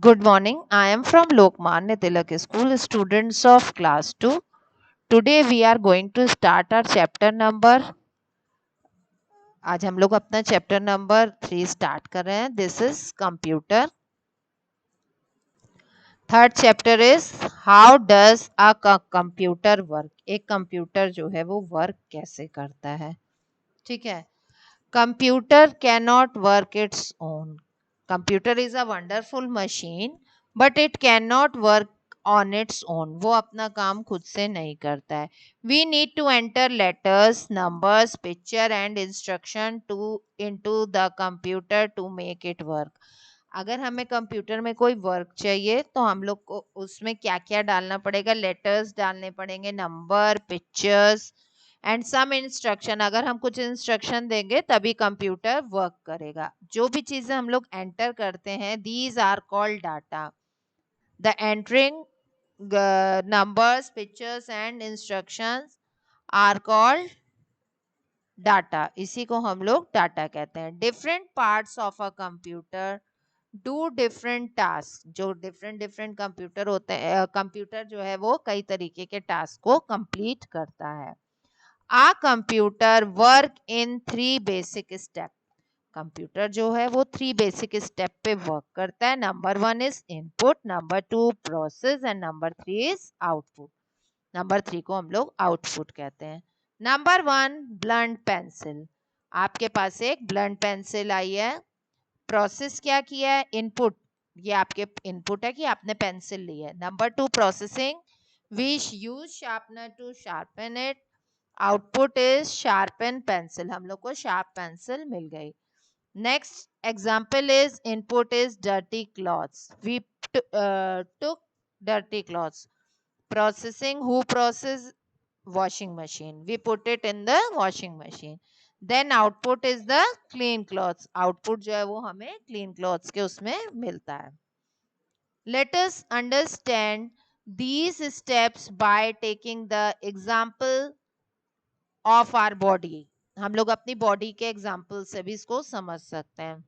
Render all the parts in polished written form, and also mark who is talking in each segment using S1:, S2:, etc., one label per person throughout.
S1: Good morning. I am from Lokmanya Tilak School, students of class 2. Today we are going to start our chapter number. आज हम लोग अपना chapter number 3 start कर रहे हैं. This is computer. Third chapter is how does a computer work. एक computer जो है वो वर्क कैसे करता है. ठीक है. Computer can not work its own. Computer is a wonderful machine but it can not work on its own. वो अपना काम खुद से नहीं करता है. We need to enter letters, numbers, picture and instruction to into the computer to make it work. अगर हमें कंप्यूटर में कोई वर्क चाहिए तो हम लोग को उसमें क्या क्या डालना पड़ेगा. लेटर्स डालने पड़ेंगे, number, pictures and some instruction. अगर हम कुछ इंस्ट्रक्शन देंगे तभी कंप्यूटर वर्क करेगा. जो भी चीजें हम लोग एंटर करते हैं, these are called data. The entering numbers, pictures and instructions are called data. इसी को हम लोग डाटा कहते हैं. Different parts of a computer do different task. जो डिफरेंट डिफरेंट कंप्यूटर होते हैं, कंप्यूटर जो है वो कई तरीके के टास्क को कंप्लीट करता है. A computer work in 3 basic step. Computer जो है वो 3 बेसिक स्टेप पे वर्क करता है. Number 1 is input, number 2 process and number 3 is output. Number 3 को हम लोग आउटपुट कहते हैं. Number 1 blunt pencil. आपके पास एक ब्लंट पेंसिल आई है. प्रोसेस क्या किया है? इनपुट. ये आपके इनपुट है कि आपने पेंसिल ली है. Number 2 processing, we use sharpener to sharpen it. Output is sharpen pencil. हम लोग को शार्प पेंसिल मिल गई. Next example is input is dirty clothes. We took dirty clothes. Processing, who process? Washing machine. We put it in the washing machine. Then output is the clean clothes. Output जो है वो हमें clean clothes के उसमें मिलता है. Let us understand these steps by taking the example of our body. हम लोग अपनी बॉडी के एग्जाम्पल से भी इसको समझ सकते हैं.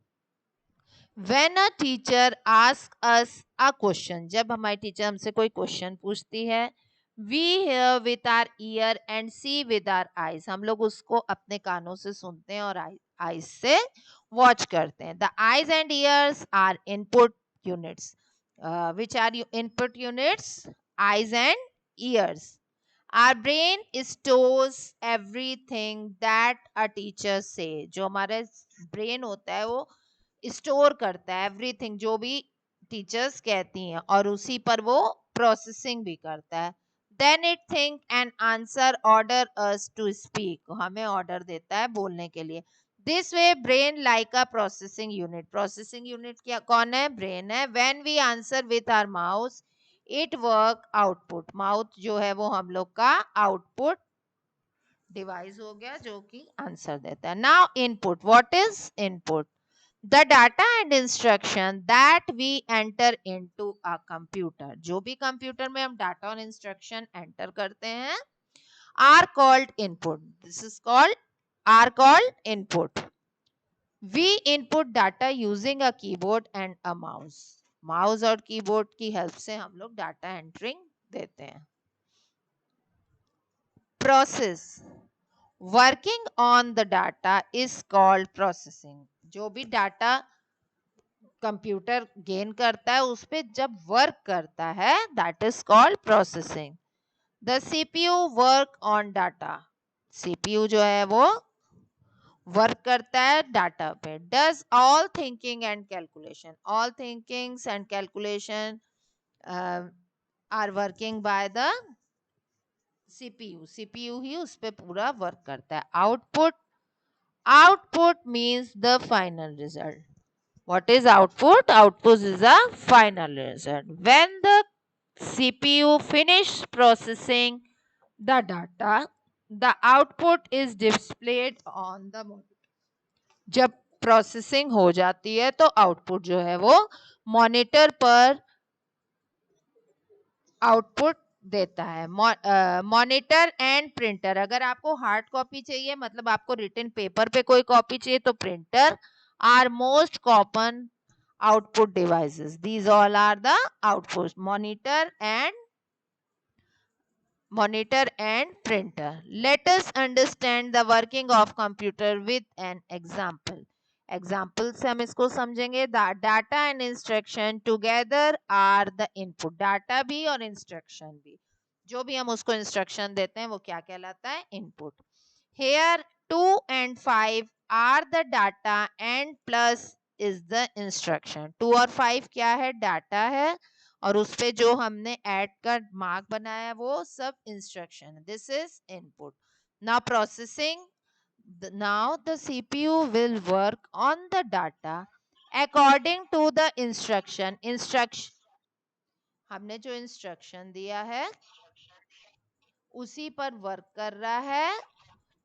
S1: When a teacher asks us a question, जब हमारी टीचर हमसे कोई क्वेश्चन पूछती है, we hear with our ear and see with our eyes. हम लोग उसको अपने कानों से सुनते हैं और eyes से watch करते हैं. The eyes and ears are input units. Which are input units? Eyes and ears. Our brain stores everything that a teacher say. जो हमारे ब्रेन होता है वो स्टोर करता है एवरीथिंग जो भी टीचर्स कहती हैं और उसी पर वो प्रोसेसिंग भी करता है. Then it think and answer order us to speak. हमें ऑर्डर देता है बोलने के लिए. This way brain like a processing unit. Processing unit क्या कौन है? ब्रेन है. When we answer with our mouth it work output. Mouth जो है वो हम लोग का आउटपुट डिवाइस हो गया जो कि आंसर देता है. Now input. What is input? The data and instruction that we enter into a computer. जो भी कंप्यूटर में हम डाटा और इंस्ट्रक्शन एंटर करते हैं are called input. This is called are called input. We input data using a keyboard and a mouse. Mouse और keyboard की help से हम लोग डाटा एंटरिंग देते हैं. Process. Working on the data is called processing. जो भी data computer gain करता है उस पे जब वर्क करता है that is called processing. The CPU work on data. CPU जो है वो वर्क करता है डाटा पे. Does all thinking and calculation. All thinkings and calculation are working by the CPU. CPU ही उस पे पूरा वर्क करता है. Output. Output means the final result. What is output? Output is a final result. When the CPU finish processing the data, the output is displayed on the monitor. जब processing हो जाती है तो आउटपुट जो है वो मॉनिटर पर output देता है. Monitor and printer. अगर आपको हार्ड कॉपी चाहिए मतलब आपको रिटन पेपर पे कोई कॉपी चाहिए तो printer are most common output devices. These all are the outputs: monitor and printer. Let us understand the working of computer with an example. Example से हम इसको समझेंगे. Data and instruction together are the input. Data भी और instruction भी, जो भी हम उसको इंस्ट्रक्शन देते हैं वो क्या कहलाता है? Input. Here 2 and 5 are the data and plus is the instruction. 2 और 5 क्या है? डाटा है, और उस पे जो हमने ऐड का मार्क बनाया वो सब इंस्ट्रक्शन है. This is input. Now processing. Now the CPU will work on the data according to the instruction. हमने जो इंस्ट्रक्शन दिया है उसी पर वर्क कर रहा है,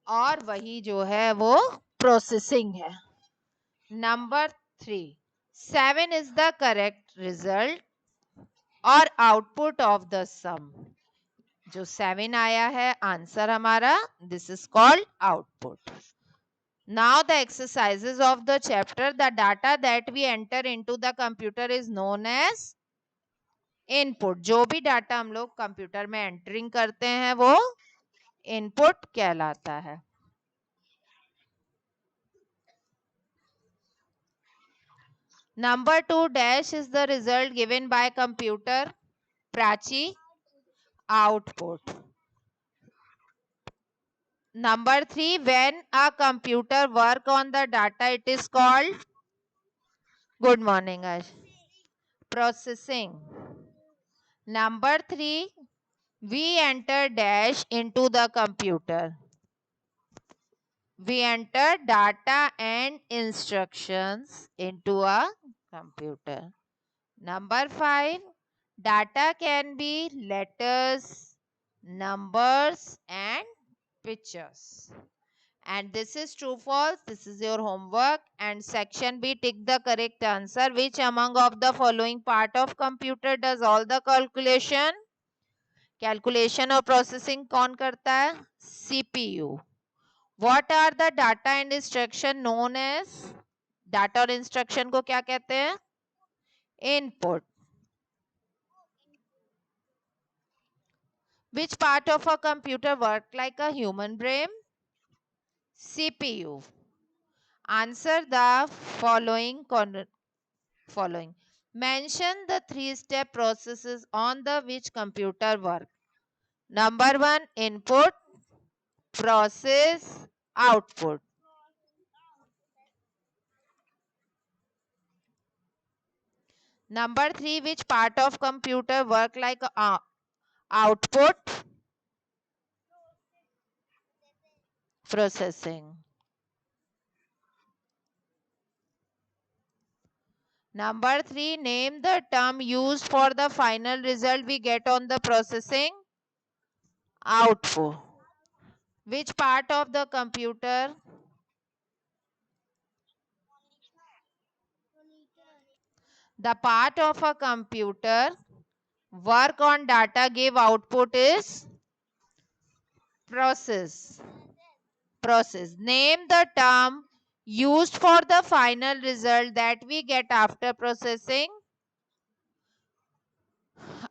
S1: और वही जो है वो प्रोसेसिंग है. Number 3, 7 is the correct result और आउटपुट ऑफ द सम. जो 7 आया है आंसर हमारा, this is called output. Now the exercises of the chapter. The data that we enter into the computer is known as input. जो भी data हम लोग computer में एंटरिंग करते हैं वो इनपुट कहलाता है. Number 2 dash is the result given by computer. Prachi, output. Number 3, when a computer work on the data, it is called, good morning guys, processing. Number 3, we enter dash into the computer. We enter data and instructions into a computer. Number 5, data can be letters, numbers and pictures. And this is true false. This is your homework. And section B, tick the correct answer. Which among of the following part of computer does all the calculation? Calculation और processing कौन करता है? CPU. What are the data and instruction known as? Data और instruction को क्या कहते हैं? Input. Which part of a computer work like a human brain? CPU. Answer the following. Mention the 3-step processes on the which computer work. Number 1, input, process, output. Number 3, which part of computer work like output, processing. Number 3, name the term used for the final result we get on the processing. Output. Which part of the computer? The part of a computer work on data give output is process. Name the term used for the final result that we get after processing.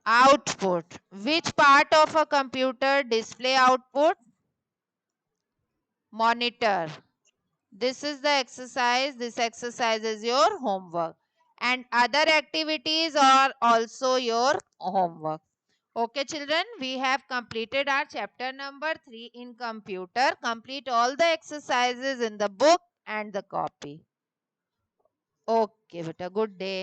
S1: Output. Which part of a computer display output? Monitor. This is the exercise. This exercise is your homework. And other activities are also your homework. Okay children, we have completed our chapter number 3 in computer. Complete all the exercises in the book and the copy. Okay beta, good day.